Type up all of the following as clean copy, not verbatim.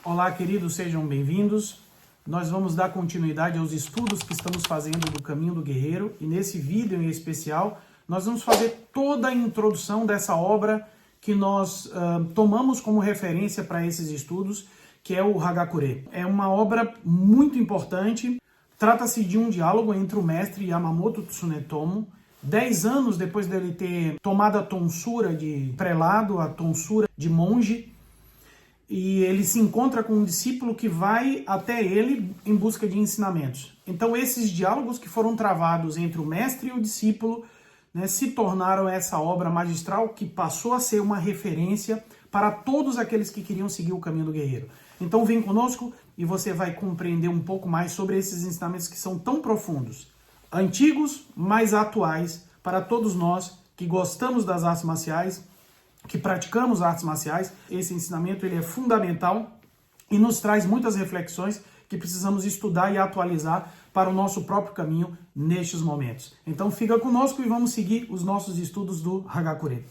Olá, queridos, sejam bem-vindos. Nós vamos dar continuidade aos estudos que estamos fazendo do Caminho do Guerreiro e nesse vídeo em especial nós vamos fazer toda a introdução dessa obra que nós tomamos como referência para esses estudos, que é o Hagakure. É uma obra muito importante, trata-se de um diálogo entre o mestre Yamamoto Tsunetomo, 10 anos depois dele ter tomado a tonsura de prelado, a tonsura de monge, e ele se encontra com um discípulo que vai até ele em busca de ensinamentos. Então esses diálogos que foram travados entre o mestre e o discípulo, né, se tornaram essa obra magistral que passou a ser uma referência para todos aqueles que queriam seguir o caminho do guerreiro. Então vem conosco e você vai compreender um pouco mais sobre esses ensinamentos que são tão profundos, antigos, mas atuais para todos nós que gostamos das artes marciais, que praticamos artes marciais. Esse ensinamento ele é fundamental e nos traz muitas reflexões que precisamos estudar e atualizar para o nosso próprio caminho nestes momentos. Então fica conosco e vamos seguir os nossos estudos do Hagakure.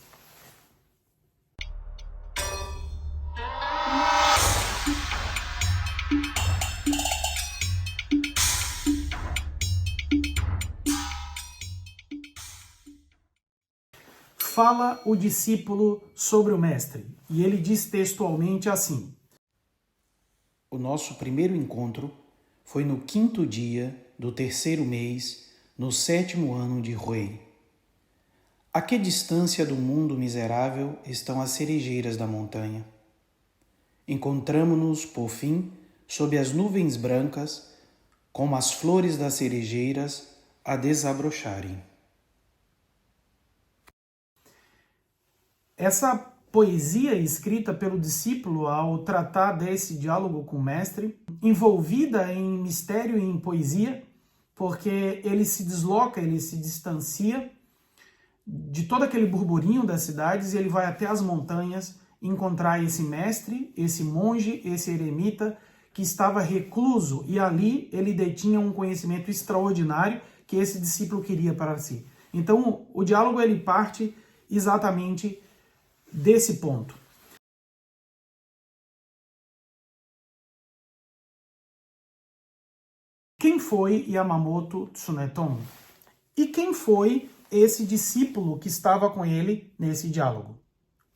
Fala o discípulo sobre o mestre, e ele diz textualmente assim: O nosso primeiro encontro foi no 5º dia do 3º mês, no 7º ano de Ruei. A que distância do mundo miserável estão as cerejeiras da montanha? Encontramo-nos, por fim, sob as nuvens brancas, como as flores das cerejeiras a desabrocharem. Essa poesia escrita pelo discípulo ao tratar desse diálogo com o mestre, envolvida em mistério e em poesia, porque ele se desloca, ele se distancia de todo aquele burburinho das cidades e ele vai até as montanhas encontrar esse mestre, esse monge, esse eremita que estava recluso, e ali ele detinha um conhecimento extraordinário que esse discípulo queria para si. Então o diálogo ele parte exatamente desse ponto. Quem foi Yamamoto Tsunetomo? E quem foi esse discípulo que estava com ele nesse diálogo?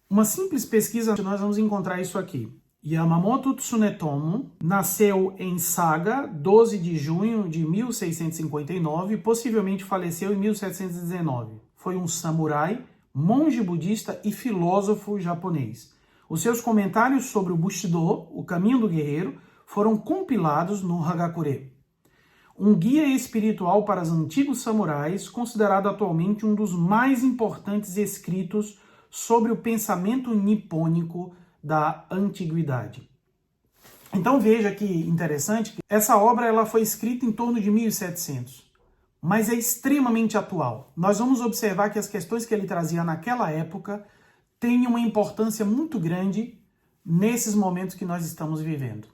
Uma simples pesquisa, nós vamos encontrar isso aqui. Yamamoto Tsunetomo nasceu em Saga, 12 de junho de 1659, e possivelmente faleceu em 1719. Foi um samurai, monge budista e filósofo japonês. Os seus comentários sobre o Bushido, o caminho do guerreiro, foram compilados no Hagakure, um guia espiritual para os antigos samurais, considerado atualmente um dos mais importantes escritos sobre o pensamento nipônico da antiguidade. Então veja que interessante que essa obra ela foi escrita em torno de 1700. Mas é extremamente atual. Nós vamos observar que as questões que ele trazia naquela época têm uma importância muito grande nesses momentos que nós estamos vivendo.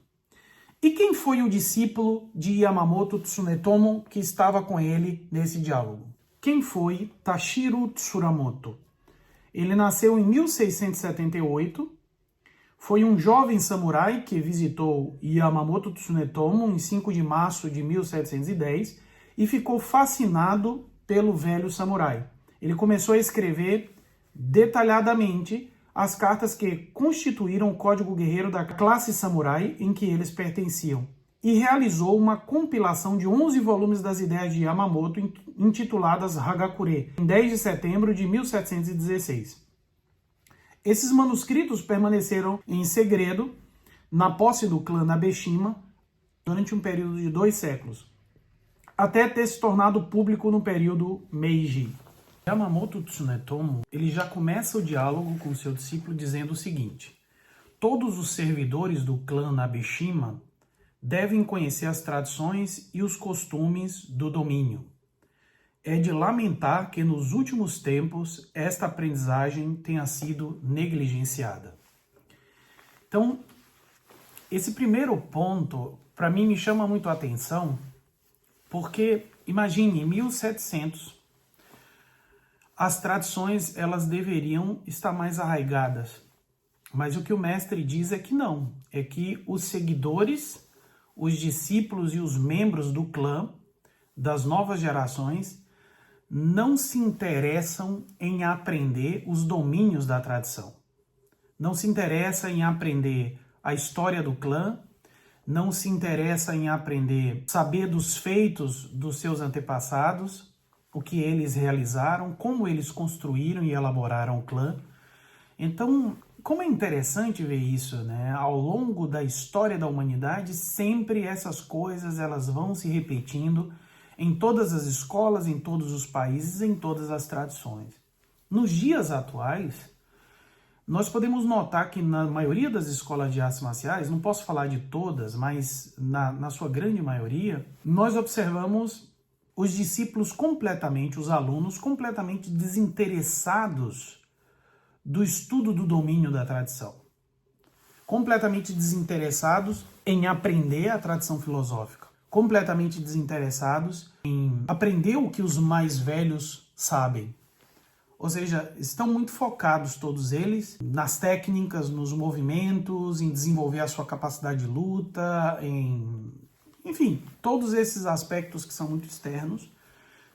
E quem foi o discípulo de Yamamoto Tsunetomo que estava com ele nesse diálogo? Quem foi Tashiro Tsurumoto? Ele nasceu em 1678, foi um jovem samurai que visitou Yamamoto Tsunetomo em 5 de março de 1710 e ficou fascinado pelo velho samurai. Ele começou a escrever detalhadamente as cartas que constituíram o código guerreiro da classe samurai em que eles pertenciam e realizou uma compilação de 11 volumes das ideias de Yamamoto intituladas Hagakure, em 10 de setembro de 1716. Esses manuscritos permaneceram em segredo na posse do clã Nabeshima durante um período de 2 séculos. Até ter se tornado público no período Meiji. Yamamoto Tsunetomo, ele já começa o diálogo com seu discípulo dizendo o seguinte: todos os servidores do clã Nabeshima devem conhecer as tradições e os costumes do domínio. É de lamentar que nos últimos tempos esta aprendizagem tenha sido negligenciada. Então, esse primeiro ponto, para mim, me chama muito a atenção, porque, imagine, em 1700, as tradições elas deveriam estar mais arraigadas. Mas o que o mestre diz é que não, é que os seguidores, os discípulos e os membros do clã das novas gerações não se interessam em aprender os domínios da tradição. Não se interessa em aprender a história do clã, não se interessa em aprender, saber dos feitos dos seus antepassados, o que eles realizaram, como eles construíram e elaboraram o clã. Então, como é interessante ver isso, né? Ao longo da história da humanidade, sempre essas coisas elas vão se repetindo em todas as escolas, em todos os países, em todas as tradições. Nos dias atuais, nós podemos notar que na maioria das escolas de artes marciais, não posso falar de todas, mas na sua grande maioria, nós observamos os discípulos completamente, os alunos completamente desinteressados do estudo do domínio da tradição. Completamente desinteressados em aprender a tradição filosófica. Completamente desinteressados em aprender o que os mais velhos sabem. Ou seja, estão muito focados todos eles nas técnicas, nos movimentos, em desenvolver a sua capacidade de luta, enfim, todos esses aspectos que são muito externos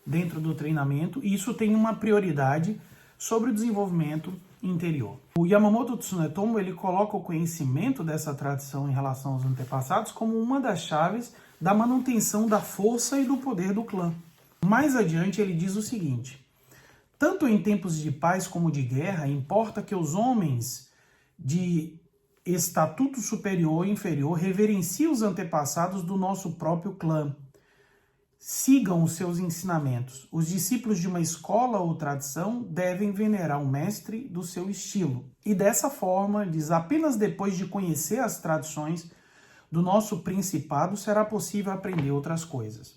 dentro do treinamento, e isso tem uma prioridade sobre o desenvolvimento interior. O Yamamoto Tsunetomo, ele coloca o conhecimento dessa tradição em relação aos antepassados como uma das chaves da manutenção da força e do poder do clã. Mais adiante ele diz o seguinte: tanto em tempos de paz como de guerra, importa que os homens de estatuto superior e inferior reverenciem os antepassados do nosso próprio clã. Sigam os seus ensinamentos. Os discípulos de uma escola ou tradição devem venerar um mestre do seu estilo. E dessa forma, diz, apenas depois de conhecer as tradições do nosso principado será possível aprender outras coisas.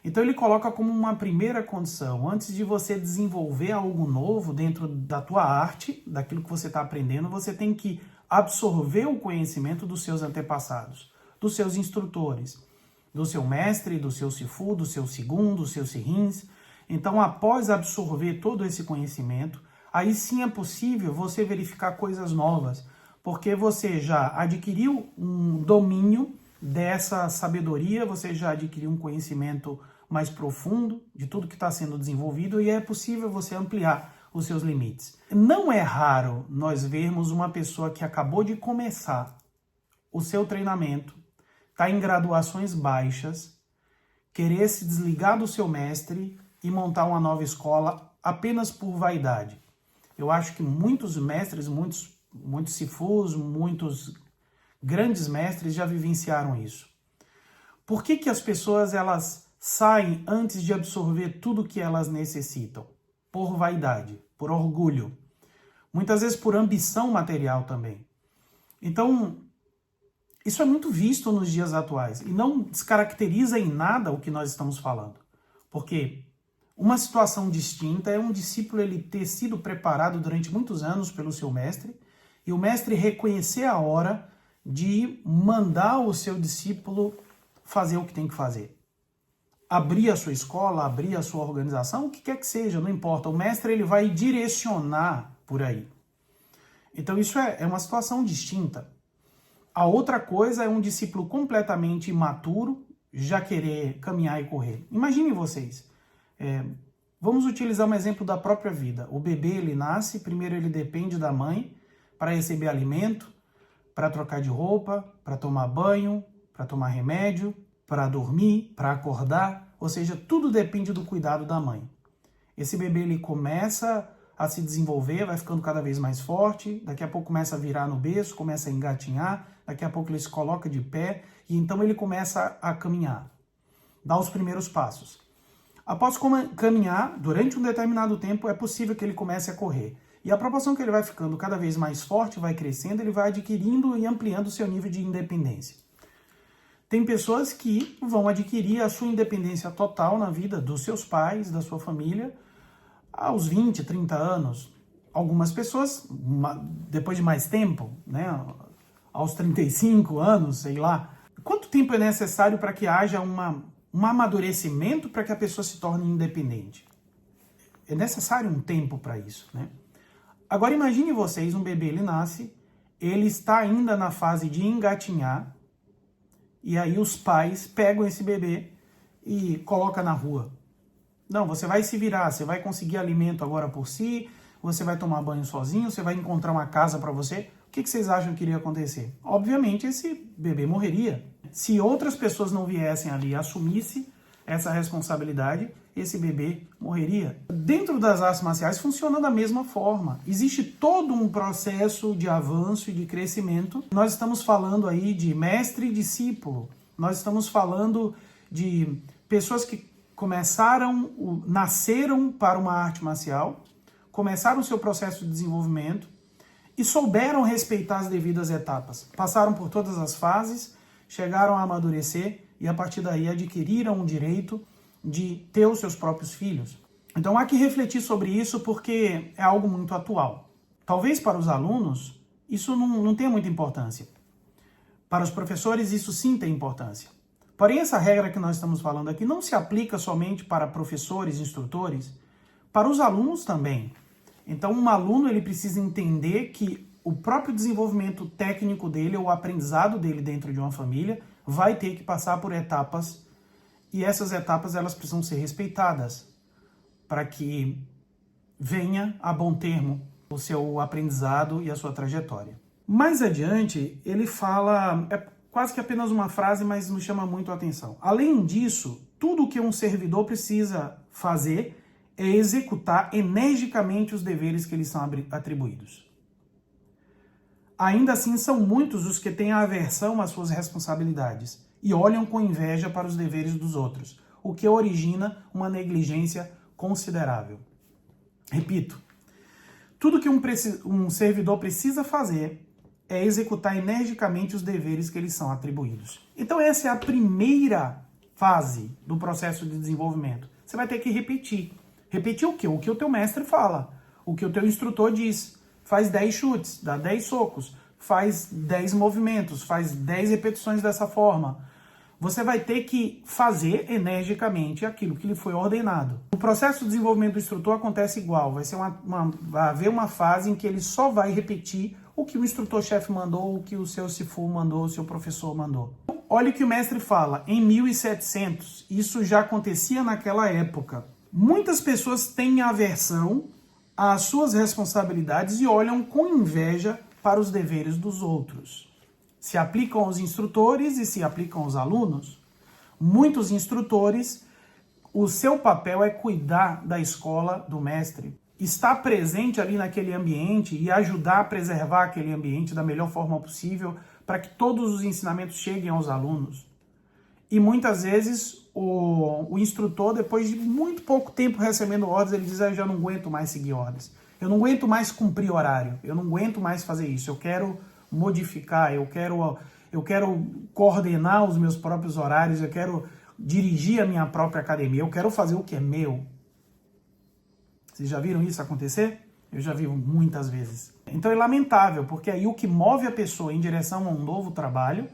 Então ele coloca como uma primeira condição, antes de você desenvolver algo novo dentro da tua arte, daquilo que você está aprendendo, você tem que absorver o conhecimento dos seus antepassados, dos seus instrutores, do seu mestre, do seu sifu, do seu sigun, dos seus sirins. Então, após absorver todo esse conhecimento, aí sim é possível você verificar coisas novas, porque você já adquiriu um domínio dessa sabedoria, você já adquiriu um conhecimento mais profundo de tudo que está sendo desenvolvido e é possível você ampliar os seus limites. Não é raro nós vermos uma pessoa que acabou de começar o seu treinamento, está em graduações baixas, querer se desligar do seu mestre e montar uma nova escola apenas por vaidade. Eu acho que muitos mestres, muitos sifus, muitos grandes mestres já vivenciaram isso. Por que as pessoas elas saem antes de absorver tudo que elas necessitam? Por vaidade, por orgulho. Muitas vezes por ambição material também. Então, isso é muito visto nos dias atuais e não descaracteriza em nada o que nós estamos falando. Porque uma situação distinta é um discípulo ele ter sido preparado durante muitos anos pelo seu mestre e o mestre reconhecer a hora de mandar o seu discípulo fazer o que tem que fazer. Abrir a sua escola, abrir a sua organização, o que quer que seja, não importa. O mestre ele vai direcionar por aí. Então isso é uma situação distinta. A outra coisa é um discípulo completamente imaturo já querer caminhar e correr. Imaginem vocês. Vamos utilizar um exemplo da própria vida. O bebê ele nasce, primeiro ele depende da mãe para receber alimento, para trocar de roupa, para tomar banho, para tomar remédio, para dormir, para acordar. Ou seja, tudo depende do cuidado da mãe. Esse bebê ele começa a se desenvolver, vai ficando cada vez mais forte, daqui a pouco começa a virar no berço, começa a engatinhar, daqui a pouco ele se coloca de pé e então ele começa a caminhar, dá os primeiros passos. Após caminhar, durante um determinado tempo, é possível que ele comece a correr. E a proporção que ele vai ficando cada vez mais forte, vai crescendo, ele vai adquirindo e ampliando o seu nível de independência. Tem pessoas que vão adquirir a sua independência total na vida dos seus pais, da sua família, aos 20, 30 anos. Algumas pessoas, depois de mais tempo, né, aos 35 anos, sei lá. Quanto tempo é necessário para que haja um amadurecimento para que a pessoa se torne independente? É necessário um tempo para isso, né? Agora imagine vocês, um bebê ele nasce, ele está ainda na fase de engatinhar, e aí os pais pegam esse bebê e colocam na rua. Não, você vai se virar, você vai conseguir alimento agora por si, você vai tomar banho sozinho, você vai encontrar uma casa para você. O que vocês acham que iria acontecer? Obviamente esse bebê morreria. Se outras pessoas não viessem ali e assumissem essa responsabilidade, esse bebê morreria. Dentro das artes marciais funciona da mesma forma. Existe todo um processo de avanço e de crescimento. Nós estamos falando aí de mestre e discípulo. Nós estamos falando de pessoas que nasceram para uma arte marcial, começaram o seu processo de desenvolvimento e souberam respeitar as devidas etapas. Passaram por todas as fases, chegaram a amadurecer e a partir daí adquiriram o direito de ter os seus próprios filhos. Então há que refletir sobre isso porque é algo muito atual. Talvez para os alunos isso não tenha muita importância. Para os professores isso sim tem importância. Porém essa regra que nós estamos falando aqui não se aplica somente para professores, instrutores, para os alunos também. Então um aluno ele precisa entender que o próprio desenvolvimento técnico dele, ou o aprendizado dele dentro de uma família, vai ter que passar por etapas, e essas etapas elas precisam ser respeitadas para que venha a bom termo o seu aprendizado e a sua trajetória. Mais adiante, ele fala, é quase que apenas uma frase, mas nos chama muito a atenção. Além disso, tudo o que um servidor precisa fazer é executar energicamente os deveres que lhes são atribuídos. Ainda assim, são muitos os que têm aversão às suas responsabilidades e olham com inveja para os deveres dos outros, o que origina uma negligência considerável. Repito, tudo que um servidor precisa fazer é executar energicamente os deveres que lhes são atribuídos. Então essa é a primeira fase do processo de desenvolvimento. Você vai ter que repetir. Repetir o quê? O que o teu mestre fala, o que o teu instrutor diz. Faz 10 chutes, dá 10 socos, faz 10 movimentos, faz 10 repetições dessa forma. Você vai ter que fazer energicamente aquilo que lhe foi ordenado. O processo de desenvolvimento do instrutor acontece igual. Vai haver uma fase em que ele só vai repetir o que o instrutor-chefe mandou, o que o seu Sifu mandou, o seu professor mandou. Olha o que o mestre fala, em 1700, isso já acontecia naquela época. Muitas pessoas têm aversão às suas responsabilidades e olham com inveja para os deveres dos outros. Se aplicam aos instrutores e se aplicam aos alunos. Muitos instrutores, o seu papel é cuidar da escola do mestre, estar presente ali naquele ambiente e ajudar a preservar aquele ambiente da melhor forma possível para que todos os ensinamentos cheguem aos alunos. E muitas vezes o instrutor, depois de muito pouco tempo recebendo ordens, ele diz, eu já não aguento mais seguir ordens. Eu não aguento mais cumprir horário. Eu não aguento mais fazer isso. Eu quero modificar, eu quero coordenar os meus próprios horários, eu quero dirigir a minha própria academia, eu quero fazer o que é meu. Vocês já viram isso acontecer? Eu já vi muitas vezes. Então é lamentável, porque aí o que move a pessoa em direção a um novo trabalho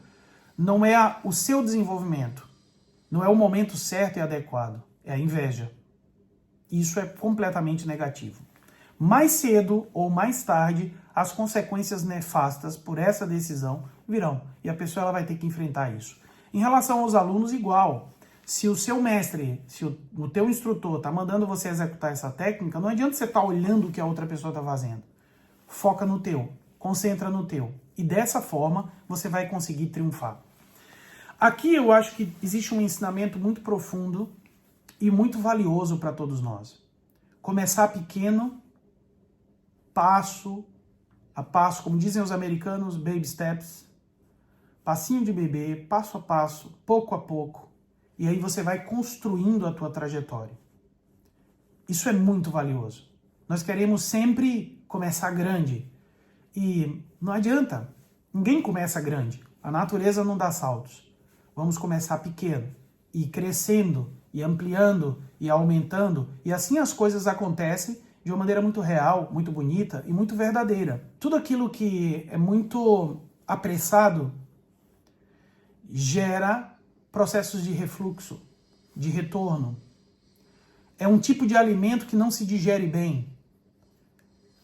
não é o seu desenvolvimento, não é o momento certo e adequado, é a inveja. Isso é completamente negativo. Mais cedo ou mais tarde, as consequências nefastas por essa decisão virão, e a pessoa ela vai ter que enfrentar isso. Em relação aos alunos, igual. Se o seu mestre, se o teu instrutor está mandando você executar essa técnica, não adianta você estar olhando o que a outra pessoa está fazendo. Foca no teu, concentra no teu. E dessa forma, você vai conseguir triunfar. Aqui eu acho que existe um ensinamento muito profundo e muito valioso para todos nós. Começar pequeno, passo a passo, como dizem os americanos, baby steps, passinho de bebê, passo a passo, pouco a pouco. E aí você vai construindo a tua trajetória. Isso é muito valioso. Nós queremos sempre começar grande. E não adianta. Ninguém começa grande. A natureza não dá saltos. Vamos começar pequeno. E crescendo, e ampliando, e aumentando. E assim as coisas acontecem de uma maneira muito real, muito bonita e muito verdadeira. Tudo aquilo que é muito apressado gera processos de refluxo, de retorno. É um tipo de alimento que não se digere bem.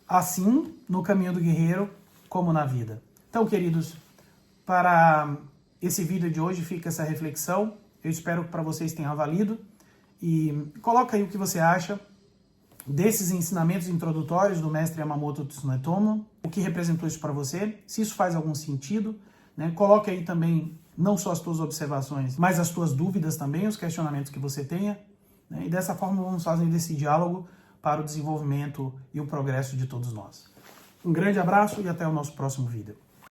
Assim, no caminho do guerreiro, como na vida. Então, queridos, para esse vídeo de hoje fica essa reflexão. Eu espero que para vocês tenha valido. E coloca aí o que você acha desses ensinamentos introdutórios do mestre Yamamoto Tsunetomo, o que representou isso para você, se isso faz algum sentido, né? Coloque aí também não só as tuas observações, mas as tuas dúvidas também, os questionamentos que você tenha, né? E dessa forma vamos fazendo esse diálogo para o desenvolvimento e o progresso de todos nós. Um grande abraço e até o nosso próximo vídeo.